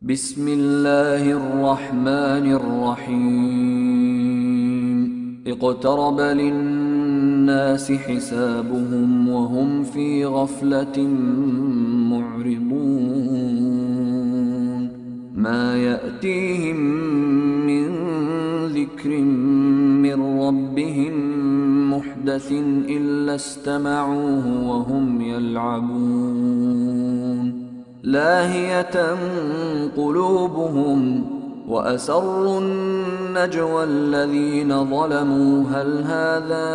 بسم الله الرحمن الرحيم اقترب للناس حسابهم وهم في غفلة معرضون ما يأتيهم من ذكر من ربهم محدث إلا استمعوه وهم يلعبون لاهية قلوبهم وأسروا النجوى الذين ظلموا هل هذا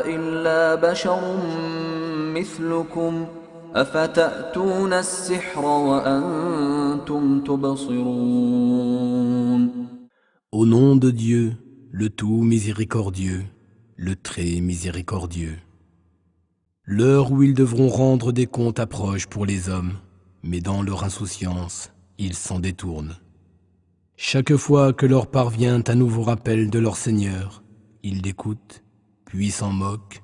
إلا بشر مثلكم أفتأتون السحر وأنتم تبصرون. Au nom de Dieu, le tout miséricordieux, le très miséricordieux. L'heure où ils devront rendre des comptes approche pour les hommes, mais dans leur insouciance, ils s'en détournent. Chaque fois que leur parvient un nouveau rappel de leur Seigneur, ils l'écoutent, puis s'en moquent,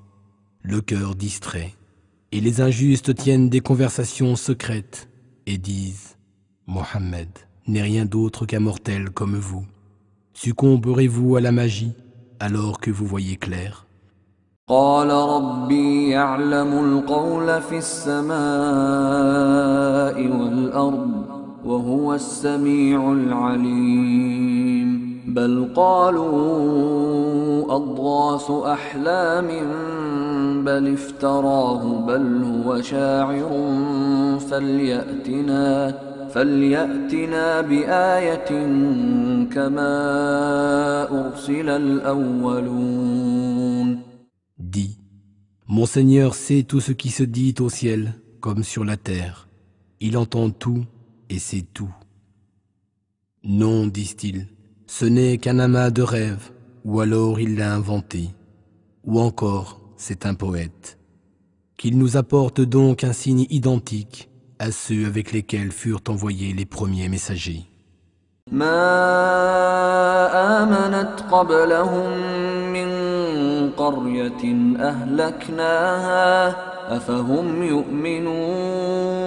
le cœur distrait, et les injustes tiennent des conversations secrètes et disent « Mohammed n'est rien d'autre qu'un mortel comme vous. Succomberez-vous à la magie alors que vous voyez clair ?» قال ربي يعلم القول في السماء والأرض وهو السميع العليم بل قالوا أضغاث أحلام بل افتراه بل هو شاعر فليأتنا بآية كما أرسل الأولون. Dis, mon Seigneur sait tout ce qui se dit au ciel comme sur la terre. Il entend tout et sait tout. Non, disent-ils, ce n'est qu'un amas de rêves, ou alors il l'a inventé, ou encore c'est un poète. Qu'il nous apporte donc un signe identique à ceux avec lesquels furent envoyés les premiers messagers. ما آمنت قبلهم من قرية أهلكناها أفهم يؤمنون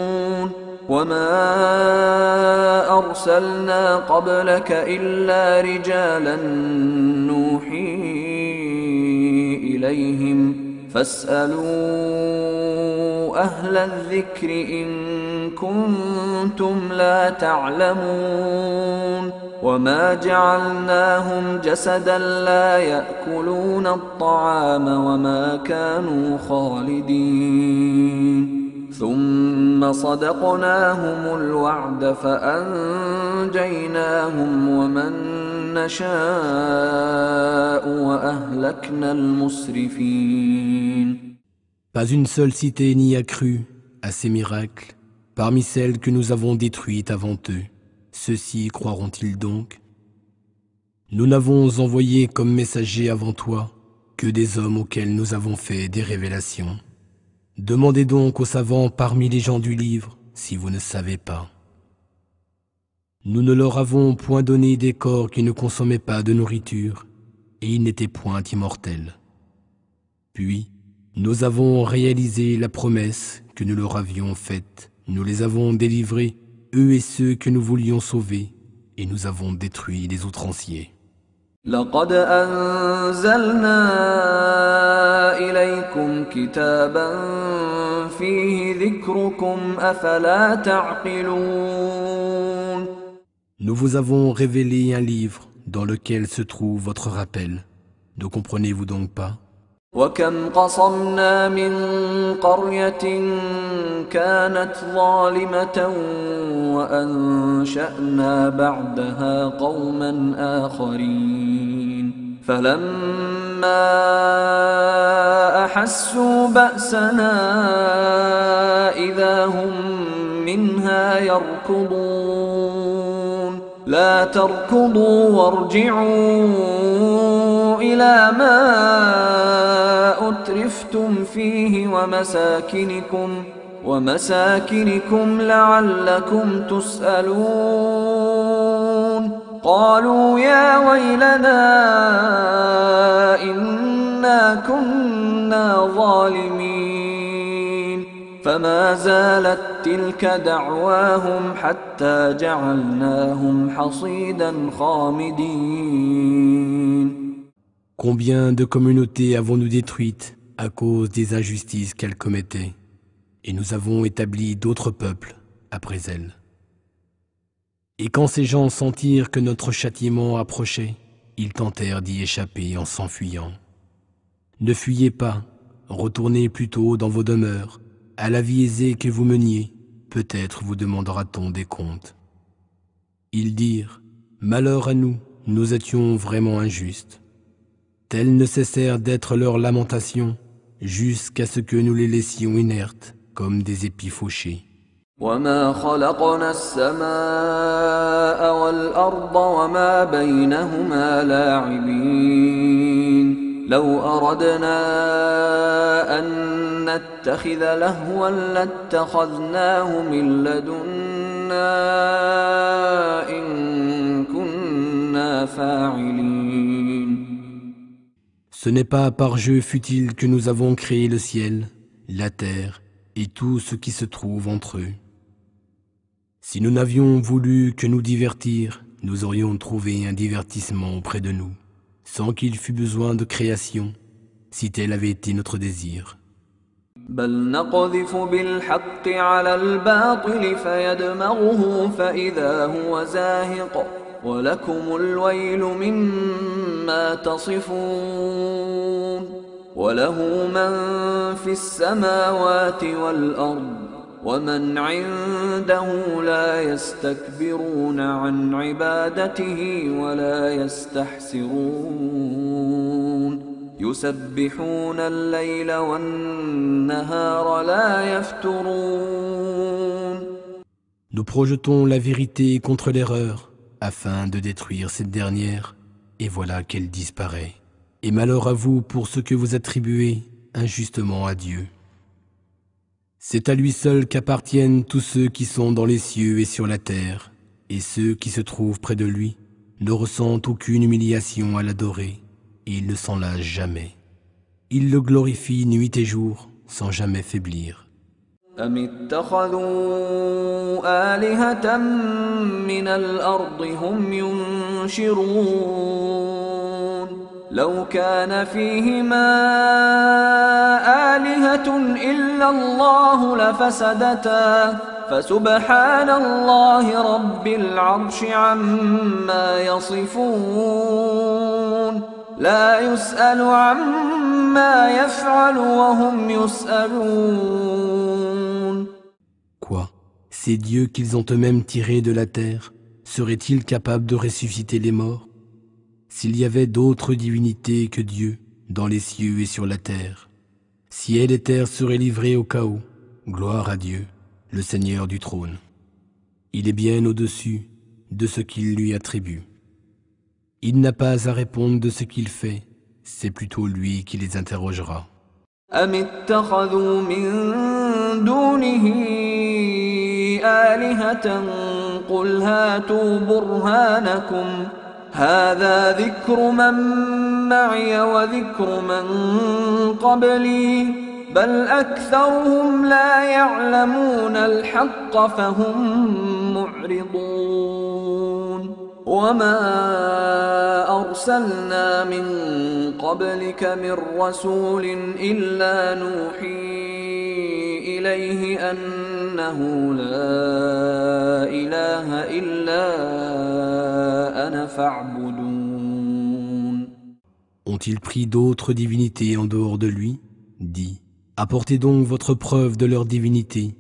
وما أرسلنا قبلك إلا رجالا نوحي إليهم فاسألوا أهل الذكر إن كنتم لا تعلمون وما جعلناهم جسدا لا يأكلون الطعام وما كانوا خالدين ثم صدقناهم الوعد فأنجيناهم ومن نشاء وأهلكنا المسرفين. Pas une seule cité n'y a cru à ces miracles, parmi celles que nous avons détruites avant eux. Ceux-ci croiront-ils donc? Nous n'avons envoyé comme messagers avant toi que des hommes auxquels nous avons fait des révélations. Demandez donc aux savants parmi les gens du livre si vous ne savez pas. Nous ne leur avons point donné des corps qui ne consommaient pas de nourriture, et ils n'étaient point immortels. Puis, nous avons réalisé la promesse que nous leur avions faite. Nous les avons délivrés, eux et ceux que nous voulions sauver, et nous avons détruit les outranciers. لقد أنزلنا إليكم كتابا فيه ذكركم أفلا تعقلون. Nous vous avons révélé un livre dans lequel se trouve votre rappel. Ne comprenez-vous donc pas? وكم قصمنا من قرية كانت ظالمة وأنشأنا بعدها قوما آخرين فلما أحسوا بأسنا إذا هم منها يركضون لا تركضوا وارجعوا إلى ما أترفتم فيه ومساكنكم لعلكم تسألون قالوا يا ويلنا إنا كنا ظالمين فما زالت تلك دعواهم حتى جعلناهم حصيدا خامدين. Combien de communautés avons-nous détruites à cause des injustices qu'elles commettaient, et nous avons établi d'autres peuples après elles. Et quand ces gens sentirent que notre châtiment approchait, ils tentèrent d'y échapper en s'enfuyant. Ne fuyez pas, retournez plutôt dans vos demeures, à la vie aisée que vous meniez, peut-être vous demandera-t-on des comptes. Ils dirent, malheur à nous, nous étions vraiment injustes. Telles ne cessèrent d'être leurs lamentations, jusqu'à ce que nous les laissions inertes, comme des épis fauchés. وما خلقنا السماء والأرض وما بينهما لاعبين لو أردنا أن نتخذ لهوا لاتخذناه من لدنا إن كنا فاعلين. Ce n'est pas par jeu futile que nous avons créé le ciel, la terre et tout ce qui se trouve entre eux. Si nous n'avions voulu que nous divertir, nous aurions trouvé un divertissement auprès de nous, sans qu'il fût besoin de création, si tel avait été notre désir. بل نقذف بالحق على الباطل فيدمغه فإذا هو زاهق ولكم الويل مما تصفون وله من في السماوات والأرض ومن عنده لا يستكبرون عن عبادته ولا يستحسرون يسبحون الليل والنهار لا يفترون. Nous projetons la vérité contre l'erreur, afin de détruire cette dernière, et voilà qu'elle disparaît. Et malheur à vous pour ce que vous attribuez injustement à Dieu. C'est à lui seul qu'appartiennent tous ceux qui sont dans les cieux et sur la terre, et ceux qui se trouvent près de lui ne ressentent aucune humiliation à l'adorer, et il ne s'en lasse jamais. Il le glorifie nuit et jour, sans jamais faiblir. أم اتخذوا آلهة من الأرض هم ينشرون لو كان فيهما آلهة إلا الله لفسدتا فسبحان الله رب العرش عما يصفون لا يسأل عما يفعل وهم يسألون. Quoi? Ces dieux qu'ils ont eux-mêmes tirés de la terre, seraient-ils capables de ressusciter les morts? S'il y avait d'autres divinités que Dieu dans les cieux et sur la terre, ciel et terre seraient livrés au chaos, gloire à Dieu, le Seigneur du trône. Il est bien au-dessus de ce qu'il lui attribue. Il n'a pas à répondre de ce qu'il fait, c'est plutôt lui qui les interrogera. أم اتخذوا من دونه آلهة قل هاتوا برهانكم هذا ذكر من معي وذكر من قبلي بل أكثرهم لا يعلمون الحق فهم معرضون وما أرسلنا من قبلك من رسول إلا نوحي إليه أنه لا إله إلا أنا فاعبدون. Ont-ils pris d'autres divinités en dehors de lui? Dis, apportez donc votre preuve de leur divinité.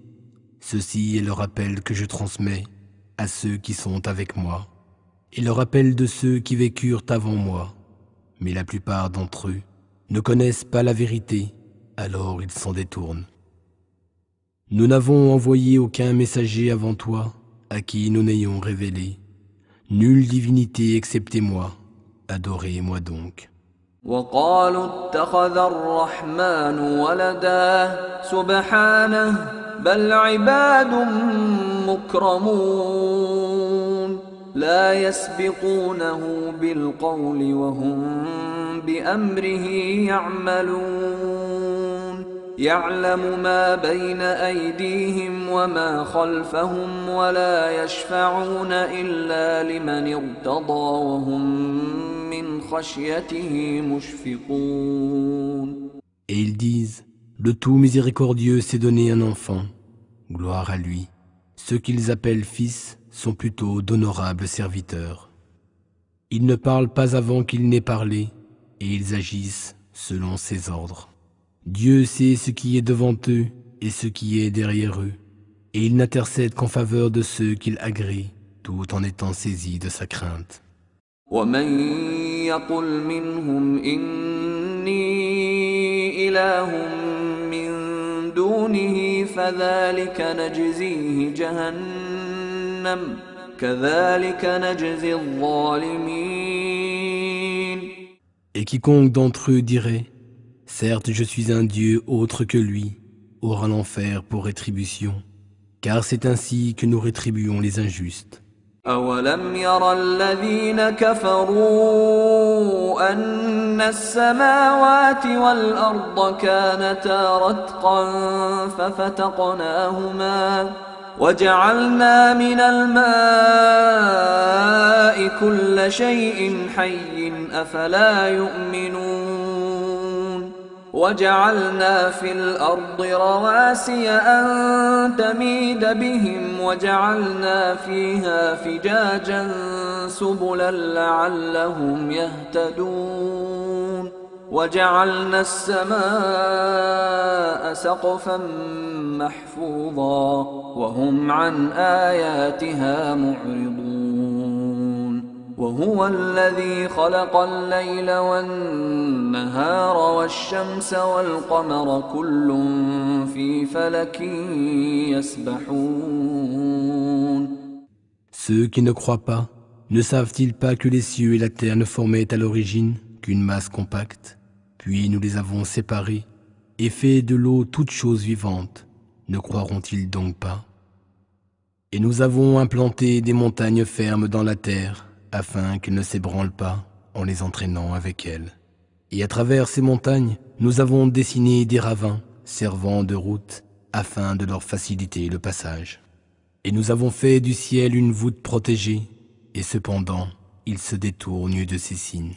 Ceci est le rappel que je transmets à ceux qui sont avec moi, et le rappel de ceux qui vécurent avant moi. Mais la plupart d'entre eux ne connaissent pas la vérité, alors ils s'en détournent. Nous n'avons envoyé aucun messager avant toi, à qui nous n'ayons révélé nulle divinité excepté moi. Adorez-moi donc. وقالوا اتخذ الرحمن ولدا سبحانه بل عباد مكرمون لا يسبقونه بالقول وهم بأمره يعملون يعلم ما بين أيديهم وما خلفهم ولا يشفعون إلا لمن ارتضى وهم من خشيته مشفقون. Et ils disent, le tout miséricordieux s'est donné un enfant, gloire à lui. Ceux qu'ils appellent fils sont plutôt d'honorables serviteurs. Ils ne parlent pas avant qu'il n'ait parlé, et ils agissent selon ses ordres. Dieu sait ce qui est devant eux et ce qui est derrière eux, et il n'intercède qu'en faveur de ceux qu'il agrée, tout en étant saisi de sa crainte. ومن يقل منهم إني إله من دونه فذلك نجزيه جهنم كذلك نجزي الظالمين. Et quiconque d'entre eux dirait, certes je suis un Dieu autre que lui, aura l'enfer pour rétribution, car c'est ainsi que nous rétribuons les injustes. أولم ير الذين كفروا أن السماوات والأرض كانتا رتقا ففتقناهما وجعلنا من الماء كل شيء حي أفلا يؤمنون وجعلنا في الأرض رواسي أن تميد بهم وجعلنا فيها فجاجا سبلا لعلهم يهتدون وجعلنا السماء سقفا محفوظا وهم عن آياتها معرضون وهو الذي خلق الليل والنهار والشمس والقمر كل في فلك يسبحون. Ceux qui ne croient pas, ne savent-ils pas que les cieux et la terre ne formaient à l'origine qu'une masse compacte, puis nous les avons séparés et fait de l'eau toute chose vivante? Ne croiront-ils donc pas? Et nous avons implanté des montagnes fermes dans la terre, afin qu'elles ne s'ébranlent pas en les entraînant avec elles. Et à travers ces montagnes, nous avons dessiné des ravins servant de route afin de leur faciliter le passage. Et nous avons fait du ciel une voûte protégée, et cependant, il se détourne de ses signes.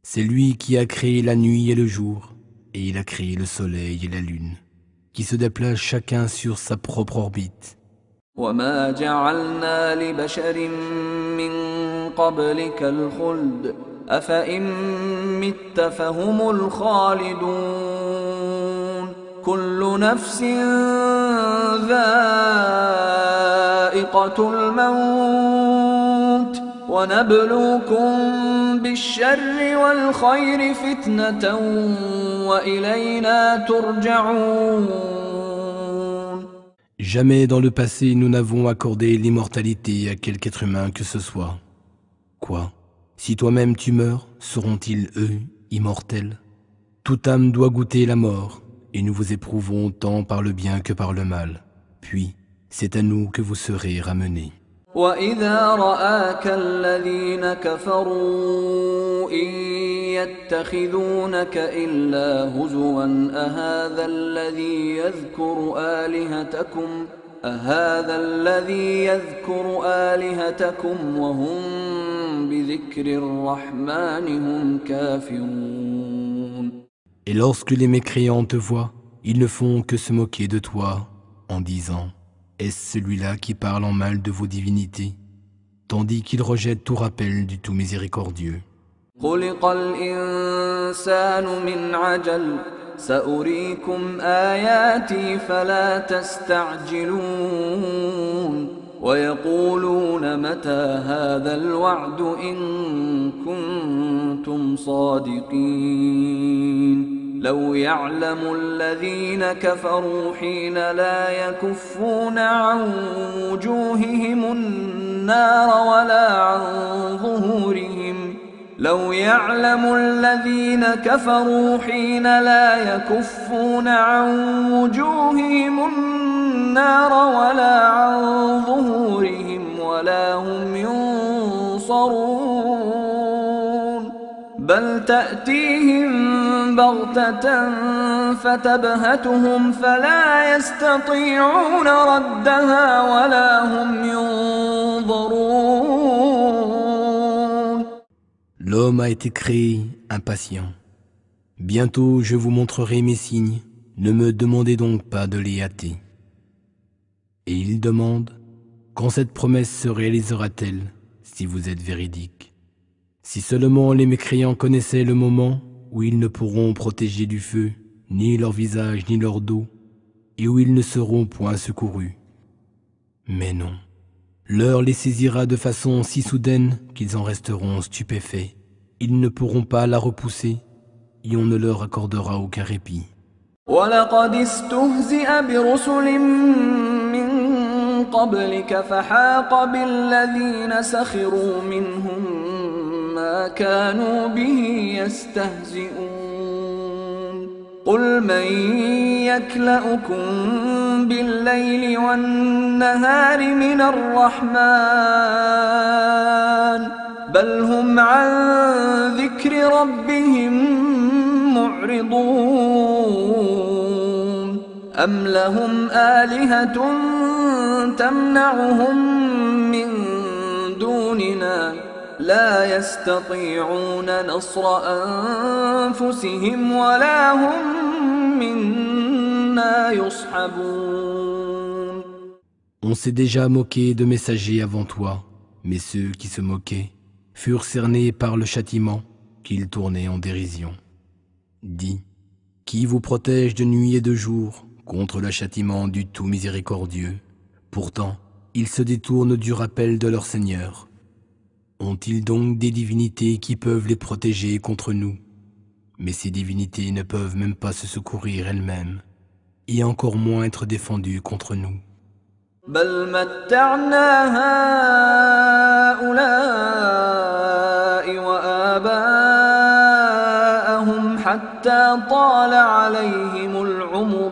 C'est lui qui a créé la nuit et le jour, et il a créé le soleil et la lune, qui se déplacent chacun sur sa propre orbite. وما جعلنا لبشر من قبلك الخلد أفإن مت فهم الخالدون كل نفس ذائقة الموت ونبلوكم بالشر والخير فتنة وإلينا ترجعون. Jamais dans le passé nous n'avons accordé l'immortalité à quelque être humain que ce soit. Quoi? Si toi-même tu meurs, seront-ils eux immortels? Toute âme doit goûter la mort, et nous vous éprouvons tant par le bien que par le mal. Puis, c'est à nous que vous serez ramenés. وَإِذَا رَآكَ الَّذِينَ كَفَرُوا إِن يَتَّخِذُونَكَ إِلَّا هُزُوًا أَهَذَا الَّذِي يَذْكُرُ آلِهَتَكُمْ وَهُمْ بِذِكْرِ الرَّحْمَنِ هُمْ كَافِرُونَ. Et lorsque les mécréants te voient, ils ne font que se moquer de toi en disant: est-ce celui-là qui parle en mal de vos divinités, tandis qu'il rejette tout rappel du tout miséricordieux. خُلِقَ الْإِنسَانُ مِنْ عَجَلٍ سَأُرِيكُمْ آيَاتِي فَلَا تَسْتَعْجِلُونَ وَيَقُولُونَ مَتَى هَذَا الْوَعْدُ إِن كُنتُمْ صَادِقِينَ لو يعلم الذين كفروا حين لا يكفون عن وجوههم النار ولا عن ظهورهم لو يعلم الذين كفروا حين لا يكفون عن وجوههم النار ولا عن ظهورهم ولا هم ينصرون بل تأتيهم بغتة فتبهتهم فلا يستطيعون ردها ولا هم ينظرون. L'homme a été créé impatient. Bientôt je vous montrerai mes signes, ne me demandez donc pas de les hâter. Et il demande, quand cette promesse se réalisera-t-elle, si vous êtes véridique? Si seulement les mécréants connaissaient le moment où ils ne pourront protéger du feu, ni leur visage ni leur dos, et où ils ne seront point secourus. Mais non, l'heure les saisira de façon si soudaine qu'ils en resteront stupéfaits. Ils ne pourront pas la repousser, et on ne leur accordera aucun répit. وَلَقَدِ اسْتُهْزِئَ بِرُسُلٍ مِّن قَبْلِكَ فَحَاقَ بِالَّذِينَ سَخِرُوا مِنْهُم مَّا كَانُوا بِهِ يَسْتَهْزِئُونَ قُلْ مَن يَكْلَؤُكُم بِاللَّيْلِ وَالنَّهَارِ مِنَ الرَّحْمَٰنِ بَلْ هُمْ عَن ذِكْرِ رَبِّهِم معرضون أم لهم آلهة تمنعهم من دوننا لا يستطيعون نصر أنفسهم ولا هم منا يصحبون. On s'est déjà moqué de messagers avant toi, mais ceux qui se moquaient furent cernés par le châtiment qu'ils tournaient en dérision. Dis, qui vous protège de nuit et de jour contre le châtiment du tout miséricordieux? Pourtant, ils se détournent du rappel de leur Seigneur. Ont-ils donc des divinités qui peuvent les protéger contre nous? Mais ces divinités ne peuvent même pas se secourir elles-mêmes, et encore moins être défendues contre nous. بل متعنا هؤلاء وآباءهم حتى طال عليهم العمر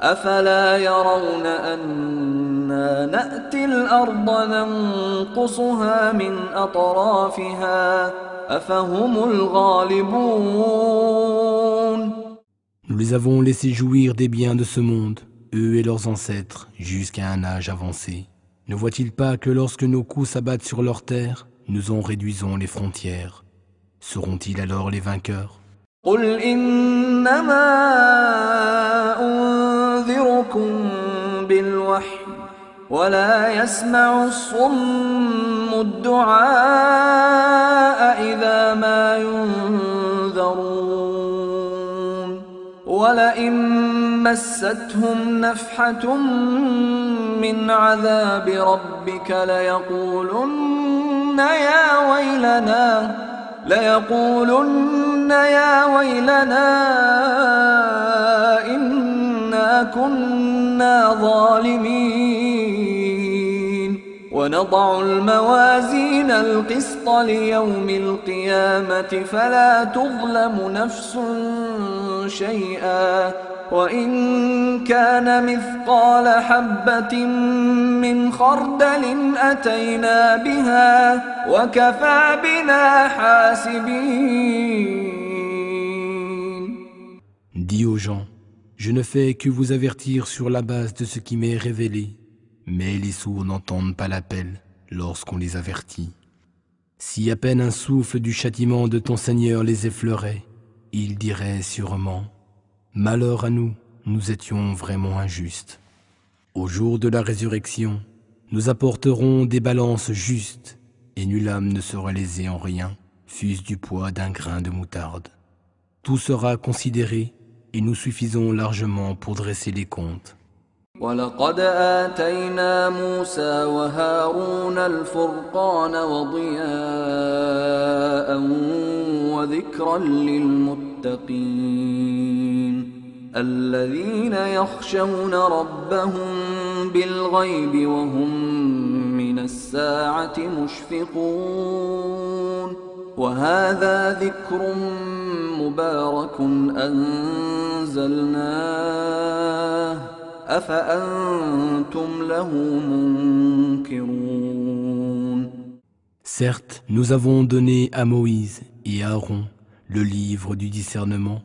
أفلا يرون أنا نأتي الأرض ننقصها من أطرافها أفهم الغالبون. Nous les avons laissés jouir des biens de ce monde, eux et leurs ancêtres, jusqu'à un âge avancé. Ne voient-ils pas que lorsque nos coups s'abattent sur leur terre, nous en réduisons les frontières? Seront-ils alors les vainqueurs? قل إنما أنذركم بالوحي ولا يسمع الصم الدعاء إذا ما ينذرون ولئن مستهم نفحة من عذاب ربك ليقولن يا ويلنا إنا كنا ظالمين ونضع الموازين القسط ليوم القيامة فلا تظلم نفس شيئا وإن كان مثقال حبة من خردل أتينا بها وكفى بنا حاسبين. Dis aux gens, je ne fais que vous avertir sur la base de ce qui m'est révélé, mais les sourds n'entendent pas l'appel lorsqu'on les avertit. Si à peine un souffle du châtiment de ton Seigneur les effleurait, ils diraient sûrement: malheur à nous, nous étions vraiment injustes. Au jour de la résurrection, nous apporterons des balances justes, et nulle âme ne sera lésée en rien, fût-ce du poids d'un grain de moutarde. Tout sera considéré, et nous suffisons largement pour dresser les comptes. وَلَقَدْ آتَيْنَا مُوسَى وَهَارُونَ الْفُرْقَانَ وَضِيَاءً وَذِكْرًا لِلْمُتَّقِينَ الَّذِينَ يَخْشَوْنَ رَبَّهُم بِالْغَيْبِ وَهُم مِّنَ السَّاعَةِ مُشْفِقُونَ وَهَذَا ذِكْرٌ مُبَارَكٌ أَنزَلْنَاهُ أَفَأَنْتُمْ لَهُ مُنْكِرُونَ. Certes, nous avons donné à Moïse et à Aaron le livre du discernement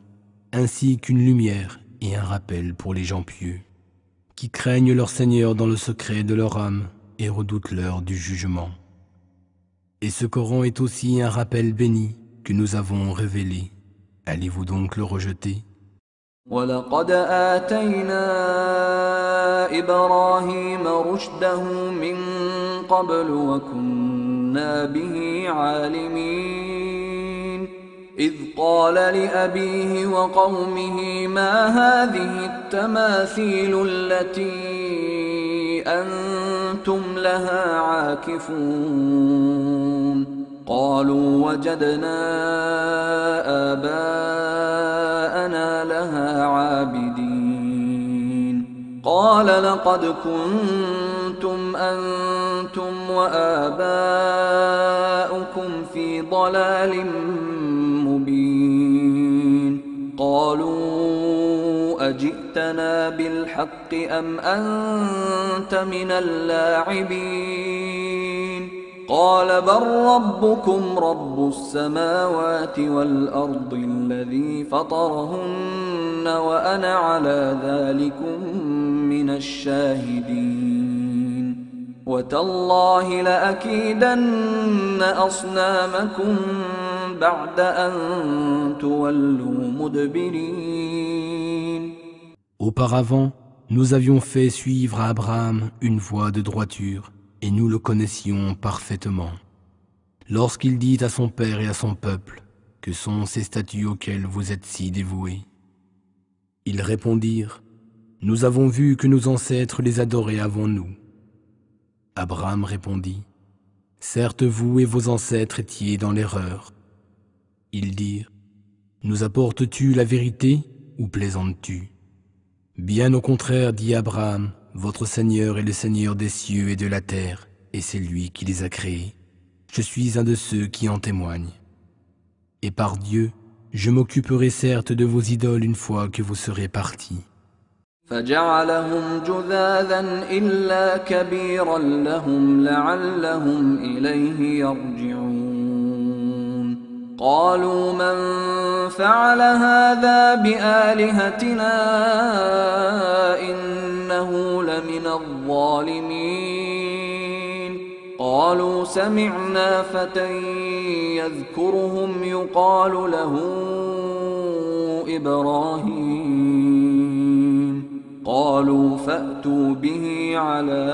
ainsi qu'une lumière et un rappel pour les gens pieux, qui craignent leur Seigneur dans le secret de leur âme et redoutent l'heure du jugement. Et ce Coran est aussi un rappel béni que nous avons révélé. Allez-vous donc le rejeter? ولقد آتينا إبراهيم رشده من قبل وكنا به عالمين إذ قال لأبيه وقومه ما هذه التماثيل التي أنتم لها عاكفون قالوا وجدنا آباءنا لها عابدين قال لقد كنتم أنتم وآباؤكم في ضلال مبين قالوا أجئتنا بالحق أم أنت من اللاعبين قال بل ربكم رب السماوات والأرض الذي فطرهن وأنا على ذلكم من الشاهدين وتالله لأكيدن أصنامكم بعد أن تولوا مدبرين. Auparavant, nous avions fait suivre à Abraham une voie de droiture, et nous le connaissions parfaitement. Lorsqu'il dit à son père et à son peuple, que sont ces statues auxquelles vous êtes si dévoués? Ils répondirent, nous avons vu que nos ancêtres les adoraient avant nous. Abraham répondit, certes vous et vos ancêtres étiez dans l'erreur. Ils dirent, nous apportes-tu la vérité ou plaisantes-tu? Bien au contraire, dit Abraham, votre Seigneur est le Seigneur des cieux et de la terre, et c'est lui qui les a créés. Je suis un de ceux qui en témoignent. Et par Dieu, je m'occuperai certes de vos idoles une fois que vous serez partis. فجعلهم جذاذا إلا كبيرا لهم لعلهم إليه يرجعون قالوا من فعل هذا بآلهتنا إنه لمن الظالمين قالوا سمعنا فتى يذكرهم يقال له إبراهيم قالوا فأتوا به على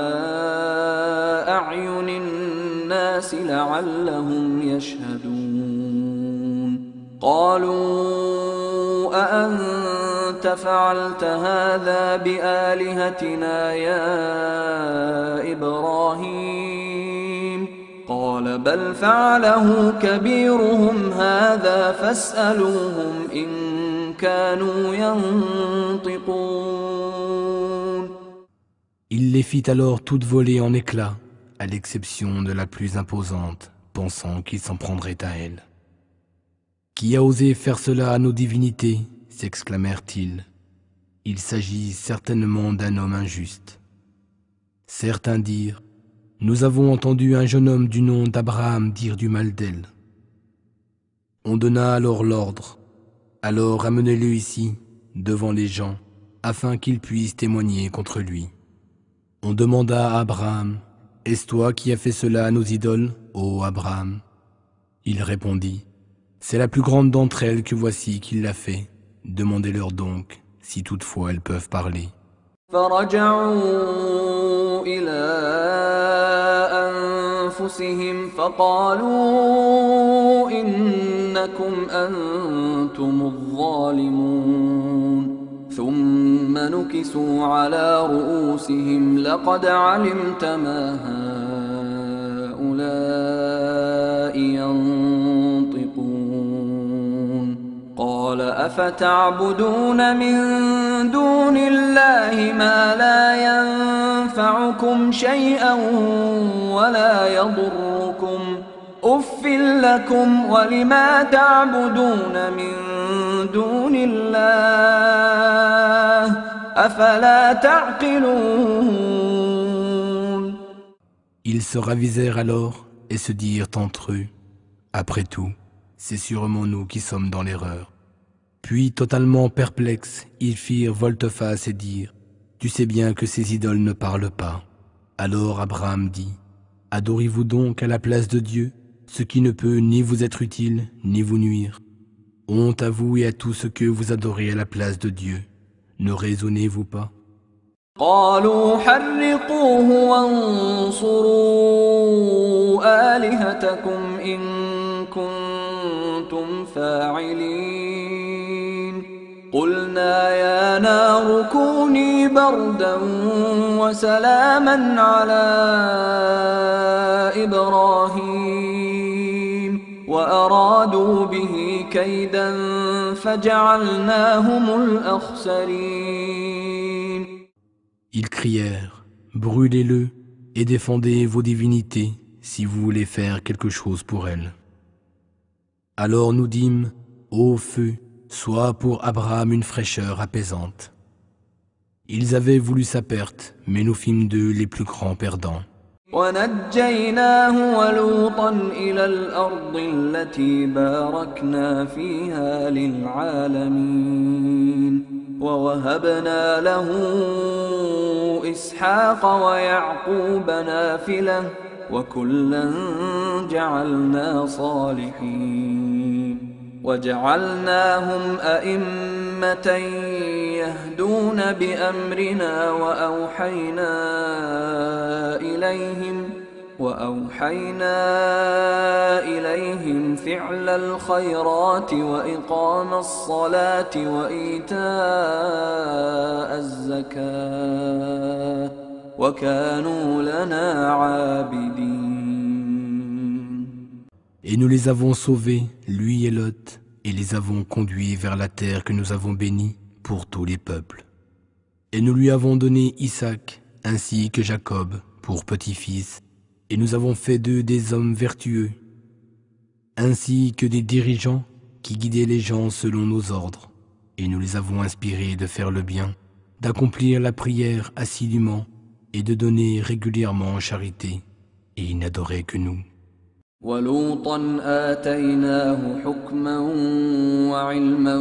أعين الناس لعلهم يشهدون قالوا أأنت فعلت هذا بآلهتنا يا إبراهيم قال بل فعله كبيرهم هذا فاسألوهم إن كانوا ينطقون. Il les fit alors toutes voler en éclats, à l'exception de la plus imposante, pensant qu'il s'en prendrait à elle. Qui a osé faire cela à nos divinités? S'exclamèrent-ils. Il s'agit certainement d'un homme injuste. Certains dirent, nous avons entendu un jeune homme du nom d'Abraham dire du mal d'elle. On donna alors l'ordre, alors amenez-le ici, devant les gens, afin qu'ils puissent témoigner contre lui. On demanda à Abraham, est-ce toi qui as fait cela à nos idoles, ô Abraham? Il répondit, c'est la plus grande d'entre elles que voici qui l'a fait. Demandez-leur donc, si toutefois elles peuvent parler. فرجعوا إلى أنفسهم فقالوا إنكم أنتم الظالمون ثم نكسوا على رؤوسهم لقد علمت ما هؤلاء ينطقون قال أفتعبدون من دون الله ما لا ينفعكم شيئا ولا يضركم أف لكم ولما تعبدون من دون الله أفلا تعقلون. Ils se ravisèrent alors et se dirent entre eux, après tout, c'est sûrement nous qui sommes dans l'erreur. Puis, totalement perplexes, ils firent volte-face et dirent « Tu sais bien que ces idoles ne parlent pas. » Alors Abraham dit « Adorez-vous donc à la place de Dieu, ce qui ne peut ni vous être utile, ni vous nuire. Honte à vous et à tout ce que vous adorez à la place de Dieu. Ne raisonnez-vous pas ?» قالوا حرقوه وانصروا آلهتكم إن كنتم فاعلين قلنا يا نار كوني بردا وسلاما على إبراهيم وأرادوا به كيدا فجعلناهم الأخسرين. Ils crièrent, brûlez-le et défendez vos divinités si vous voulez faire quelque chose pour elles. Alors nous dîmes, ô feu, sois pour Abraham une fraîcheur apaisante. Ils avaient voulu sa perte, mais nous fîmes d'eux les plus grands perdants. ونجيناه ولوطا إلى الأرض التي باركنا فيها للعالمين ووهبنا له إسحاق ويعقوب نافلة وكلا جعلنا صالحين وجعلناهم أئمة يهدون بأمرنا وأوحينا إليهم فعل الخيرات وإقام الصلاة وإيتاء الزكاة وكانوا لنا عابدين. Et nous les avons sauvés, lui et Lot, et les avons conduits vers la terre que nous avons bénie pour tous les peuples. Et nous lui avons donné Isaac, ainsi que Jacob, pour petit-fils, et nous avons fait d'eux des hommes vertueux, ainsi que des dirigeants qui guidaient les gens selon nos ordres. Et nous les avons inspirés de faire le bien, d'accomplir la prière assidûment et de donner régulièrement en charité. Et ils n'adoraient que nous. ولوطا آتيناه حكما وعلما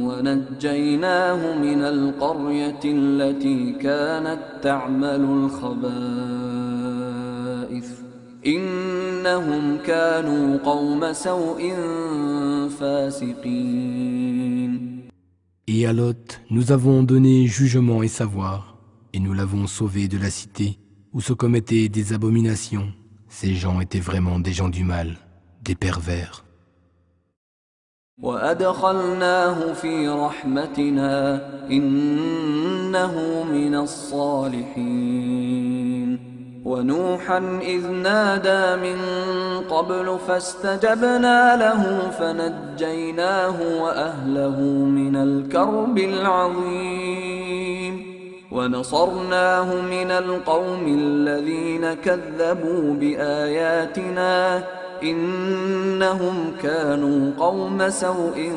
ونجيناه من القرية التي كانت تعمل الخبائث إنهم كانوا قوم سوء فاسقين. Et à Lot, nous avons donné jugement et savoir, et nous l'avons sauvé de la cité où se commettaient des abominations. Ces gens étaient vraiment des gens du mal, des pervers. وأدخلناه في رحمتنا إنه من الصالحين ونوحا إذ نادى من قبل فاستجبنا له فنجيناه وأهله من الكرب العظيم ونصرناه من القوم الذين كذبوا بآياتنا إنهم كانوا قوم سوء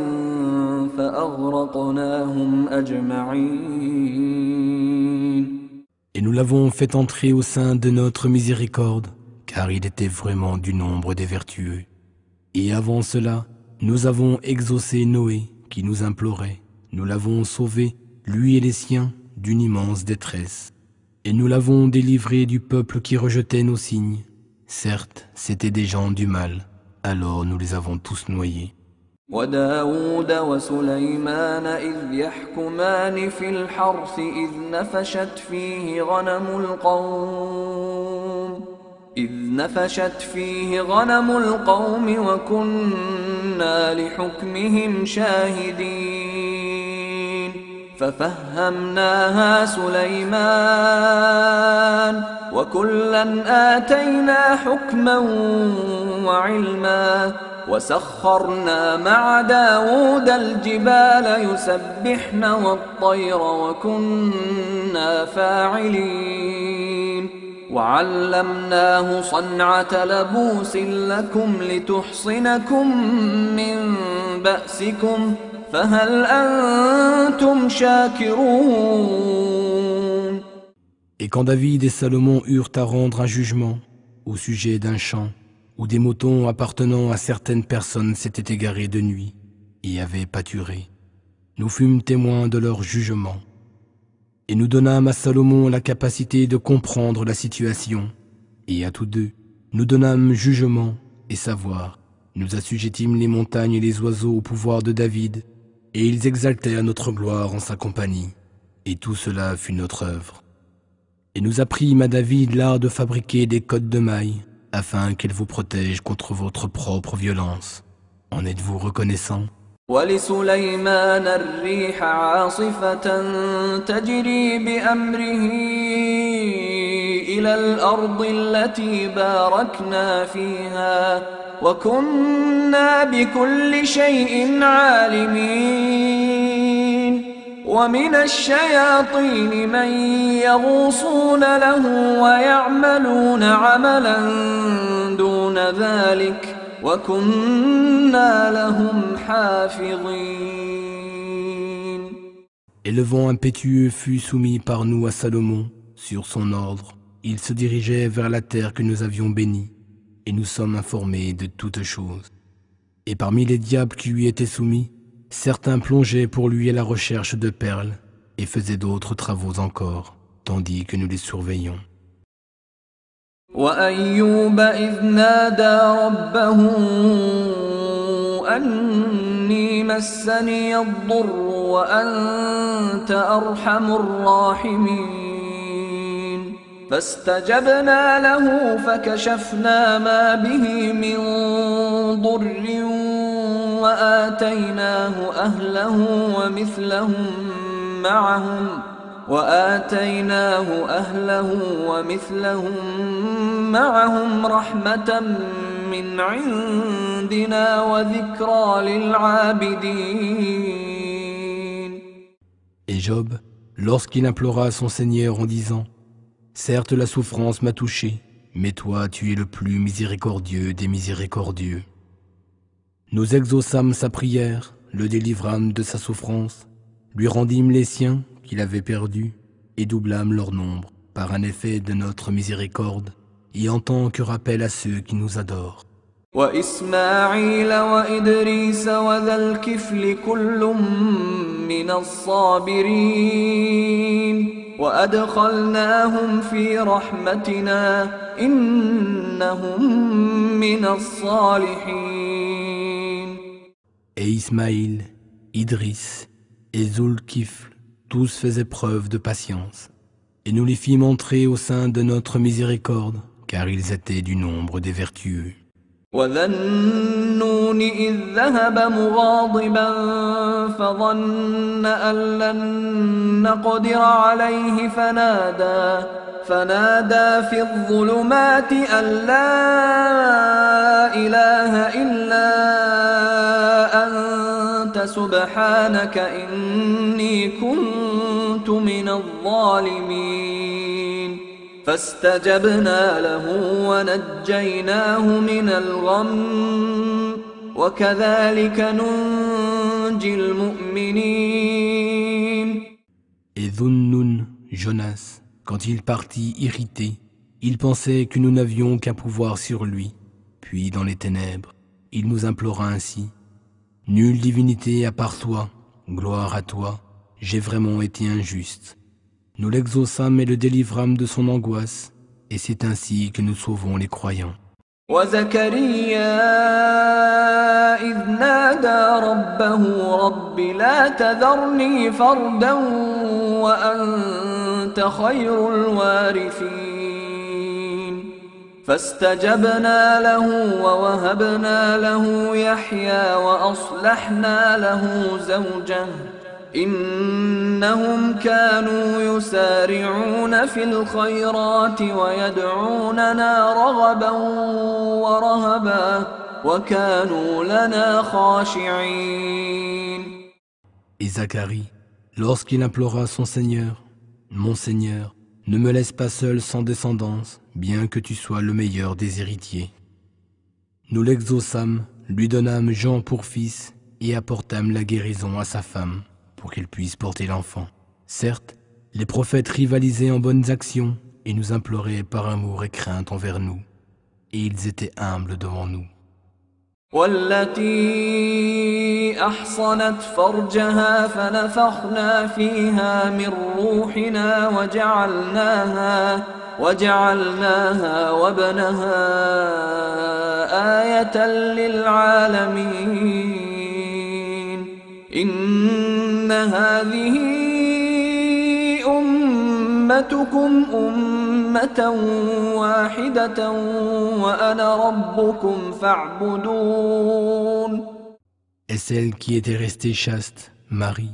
فأغرقناهم أجمعين. Et nous l'avons fait entrer au sein de notre miséricorde, car il était vraiment du nombre des vertueux. Et avant cela, nous avons exaucé Noé, qui nous implorait. Nous l'avons sauvé, lui et les siens, d'une immense détresse. Et nous l'avons délivré du peuple qui rejetait nos signes. Certes, c'étaient des gens du mal, alors nous les avons tous noyés. وداود وسليمان إذ يحكمان في الحرث إذ نفشت فيه غنم القوم وكنا لحكمهم شاهدين ففهمناها سليمان وكلا آتينا حكما وعلما وسخرنا مع داود الجبال يسبحن والطير وكنا فاعلين وعلمناه صنعة لبوس لكم لتحصنكم من بأسكم فهل أنتم شاكرون. Et quand David et Salomon eurent à rendre un jugement au sujet d'un champ où des moutons appartenant à certaines personnes s'étaient égarés de nuit et avaient pâturé, Nous fûmes témoins de leur jugement. Et nous donnâmes à Salomon la capacité de comprendre la situation. Et à tous deux, nous donnâmes jugement et savoir. Nous assujettîmes les montagnes et les oiseaux au pouvoir de David, et ils exaltèrent notre gloire en sa compagnie. Et tout cela fut notre œuvre. Et nous apprîmes à David l'art de fabriquer des cottes de mailles, afin qu'elles vous protègent contre votre propre violence. En êtes-vous reconnaissant? ولسليمان الريح عاصفة تجري بأمره إلى الأرض التي باركنا فيها وكنا بكل شيء عالمين ومن الشياطين من يغوصون له ويعملون عملا دون ذلك وَكُنَّا لَهُمْ حَافِظِينَ. Et le vent impétueux fut soumis par nous à Salomon, sur son ordre. Il se dirigeait vers la terre que nous avions bénie, et nous sommes informés de toutes choses. Et parmi les diables qui lui étaient soumis, certains plongeaient pour lui à la recherche de perles, et faisaient d'autres travaux encore, tandis que nous les surveillions. وأيوب إذ نادى ربه أني مسني الضر وأنت أرحم الراحمين فاستجبنا له فكشفنا ما به من ضر وآتيناه أهله ومثلهم معهم رحمة من عندنا وذكرى للعابدين. Et Job, lorsqu'il implora son Seigneur en disant « Certes la souffrance m'a touché, mais toi tu es le plus miséricordieux des miséricordieux. » Nous exaucâmes sa prière, le délivrâmes de sa souffrance, lui rendîmes les siens qu'il avait perdus, et doublâmes leur nombre par un effet de notre miséricorde, et en tant que rappel à ceux qui nous adorent. وإسماعيل وإدريس وذا الكفل كل من الصابرين وأدخلناهم في رحمتنا إنهم من الصالحين. Et Ismaïl, Idris et Zulkifl, tous faisaient preuve de patience, et nous les fîmes entrer au sein de notre miséricorde, car ils étaient du nombre des vertueux. وذا النون إذ ذهب مغاضبا فظن أن لن نقدر عليه فنادى في الظلمات أن لا إله إلا أنت سبحانك إني كنت من الظالمين فاستجبنا له ونجيناه من الغم وكذلك ننجي المؤمنين. Et Dhunnun, Jonas, quand il partit irrité, il pensait que nous n'avions qu'un pouvoir sur lui. Puis dans les ténèbres, il nous implora ainsi: Nulle divinité à part toi, gloire à toi, j'ai vraiment été injuste. Nous l'exaucâmes et le délivrâmes de son angoisse, et c'est ainsi que nous sauvons les croyants. وزكريا إذ نادى ربه رب لا تذرني فردا وأنت خير الوارثين فاستجبنا له ووهبنا له يحيى وأصلحنا له زوجه إنهم كانوا يسارعون في الخيرات ويدعوننا رغبا ورهبا وكانوا لنا خاشعين. Et Zacharie, lorsqu'il implora son Seigneur, « Mon Seigneur, ne me laisse pas seul sans descendance, bien que tu sois le meilleur des héritiers. » Nous l'exaucâmes, lui donnâmes Jean pour fils et apportâmes la guérison à sa femme, pour qu'elle puisse porter l'enfant. Certes, les prophètes rivalisaient en bonnes actions et nous imploraient par amour et crainte envers nous, et ils étaient humbles devant nous. والتي أحصنت فرجها فنفخنا فيها من روحنا وجعلناها وابنها آية للعالمين إن هذه أمتكم أمة واحدة وأنا ربكم فاعبدون. Et celle qui était restée chaste, Marie,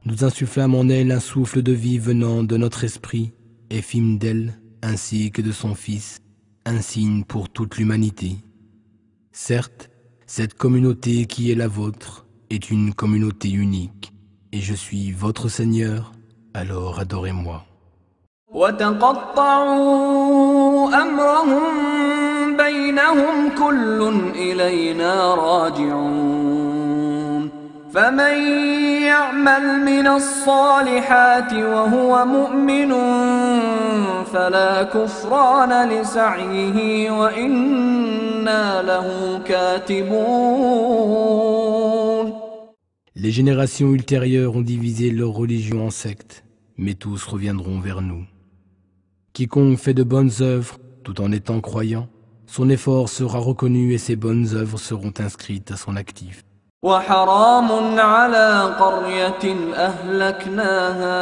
nous insufflâmes en elle un souffle de vie venant de notre esprit et fîmes d'elle, ainsi que de son Fils, un signe pour toute l'humanité. Certes, cette communauté qui est la vôtre est une communauté unique, et je suis votre Seigneur, alors adorez-moi. وتقطعوا أمرهم بينهم كل إلينا راجعون فمن يعمل من الصالحات وهو مؤمن فلا كفران لسعيه وإنا له كاتبون. Les générations ultérieures ont divisé leur religion en sectes, mais tous reviendront vers nous. Quiconque fait de bonnes œuvres, tout en étant croyant, son effort sera reconnu et ses bonnes œuvres seront inscrites à son actif. وحرام على قرية أهلكناها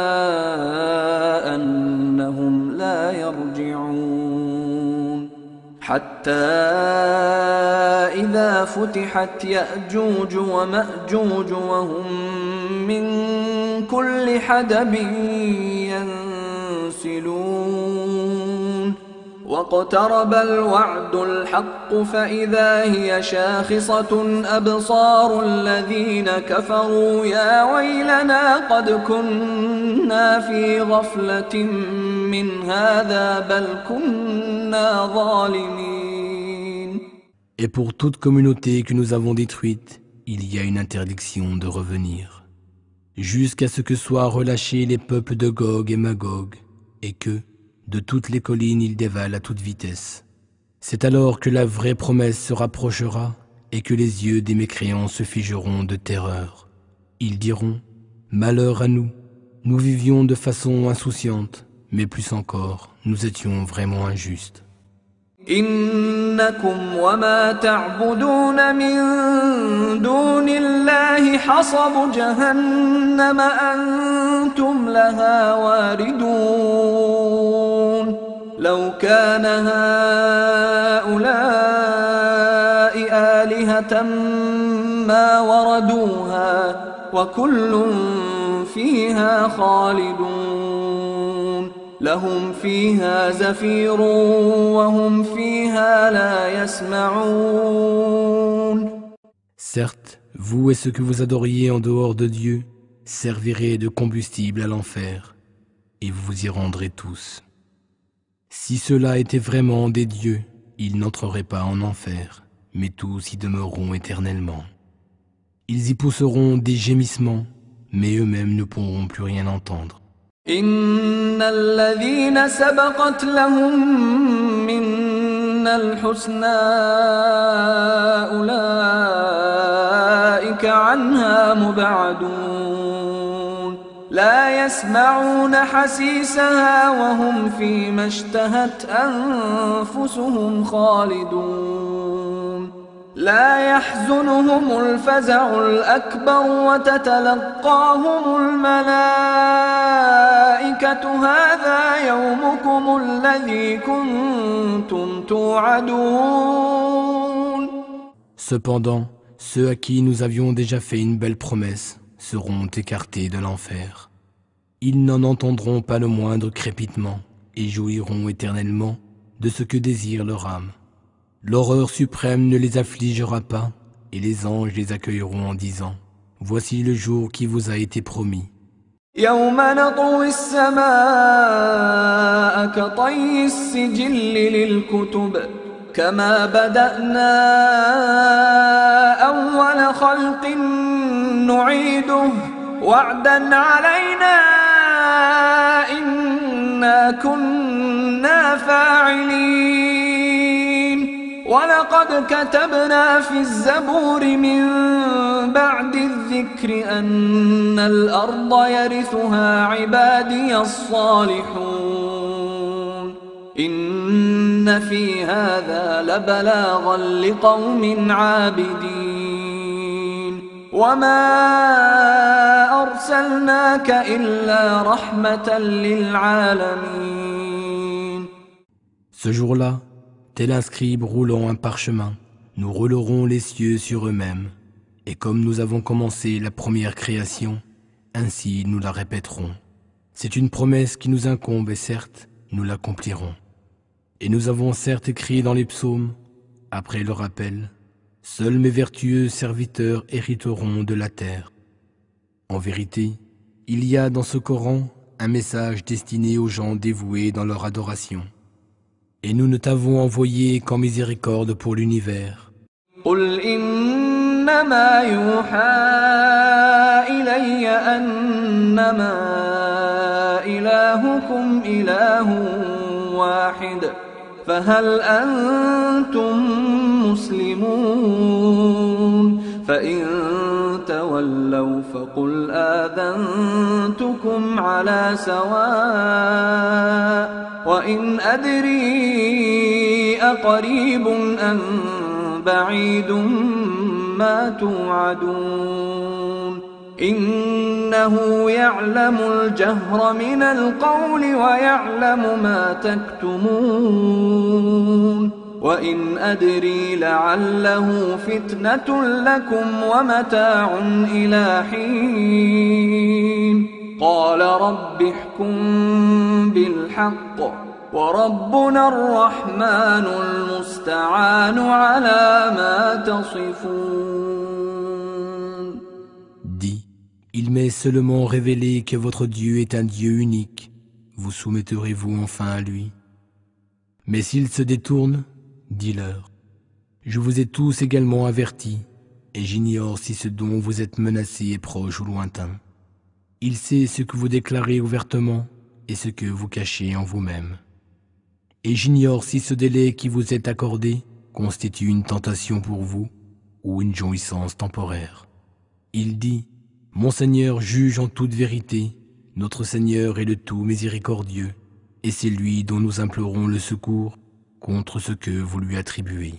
أنهم لا يرجعون حتى إذا فتحت يأجوج ومأجوج وهم من كل حدب ينسلون واقترب الوعد الحق فإذا هي شاخصة أبصار الذين كفروا يا ويلنا قد كنا في غفلة من هذا بل كنا ظالمين. Et pour toute communauté que nous avons détruite, il y a une interdiction de revenir, jusqu'à ce que soient relâchés les peuples de Gog et Magog, et que, de toutes les collines, ils dévalent à toute vitesse. C'est alors que la vraie promesse se rapprochera et que les yeux des mécréants se figeront de terreur. Ils diront « Malheur à nous, nous vivions de façon insouciante, mais plus encore, nous étions vraiment injustes. » إنكم وما تعبدون من دون الله حصب جهنم أنتم لها واردون لو كان هؤلاء آلهة ما وردوها وكل فيها خالدون لهم فيها زفير وهم فيها لا يسمعون. Certes, vous et ceux que vous adoriez en dehors de Dieu servirez de combustible à l'enfer, et vous vous y rendrez tous. Si ceux-là étaient vraiment des dieux, ils n'entreraient pas en enfer, mais tous y demeureront éternellement. Ils y pousseront des gémissements, mais eux-mêmes ne pourront plus rien entendre. إن الذين سبقت لهم منا الحسنى أولئك عنها مبعدون لا يسمعون حسيسها وهم فيما اشتهت أنفسهم خالدون لا يحزنهم الفزع الأكبر وتتلقاهم الملائكة هذا يومكم الذي كنتم توعدون. Cependant, ceux à qui nous avions déjà fait une belle promesse seront écartés de l'enfer. Ils n'en entendront pas le moindre crépitement et jouiront éternellement de ce que désire leur âme. L'horreur suprême ne les affligera pas, et les anges les accueilleront en disant « Voici le jour qui vous a été promis. » يوم نطوي السماء كطي السجل للكتب كما بدأنا أول خلق نعيده وعدا علينا إنا كنا فاعلين ولقد كتبنا في الزبور من بعد الذكر أن الأرض يرثها عبادي الصالحون إن في هذا لبلاغا لقوم عابدين وما أرسلناك إلا رحمة للعالمين. Ce jour-là, tel un scribe roulant un parchemin, nous roulerons les cieux sur eux-mêmes. Et comme nous avons commencé la première création, ainsi nous la répéterons. C'est une promesse qui nous incombe et certes, nous l'accomplirons. Et nous avons certes écrit dans les psaumes, après le rappel, « Seuls mes vertueux serviteurs hériteront de la terre ». En vérité, il y a dans ce Coran un message destiné aux gens dévoués dans leur adoration. Et nous ne t'avons envoyé qu'en miséricorde pour l'univers. قل إنما يوحى إلي أنما إلهكم إله واحد فهل أنتم مسلمون فإن تولوا فقل آذنتكم على سواء وإن أدري أقريب أم بعيد ما توعدون إنه يعلم الجهر من القول ويعلم ما تكتمون وإن أدري لعله فتنة لكم ومتاع إلى حين قال رب احكم بالحق وربنا الرحمن المستعان على ما تصفون. Dis, il m'est seulement révélé que votre Dieu est un Dieu unique. Vous soumettrez-vous enfin à lui? Mais s'ils se détournent, dis-leur, je vous ai tous également avertis, et j'ignore si ce dont vous êtes menacés est proche ou lointain. Il sait ce que vous déclarez ouvertement et ce que vous cachez en vous-même. Et j'ignore si ce délai qui vous est accordé constitue une tentation pour vous ou une jouissance temporaire. Il dit, mon Seigneur juge en toute vérité, notre Seigneur est le tout miséricordieux, et c'est lui dont nous implorons le secours contre ce que vous lui attribuez.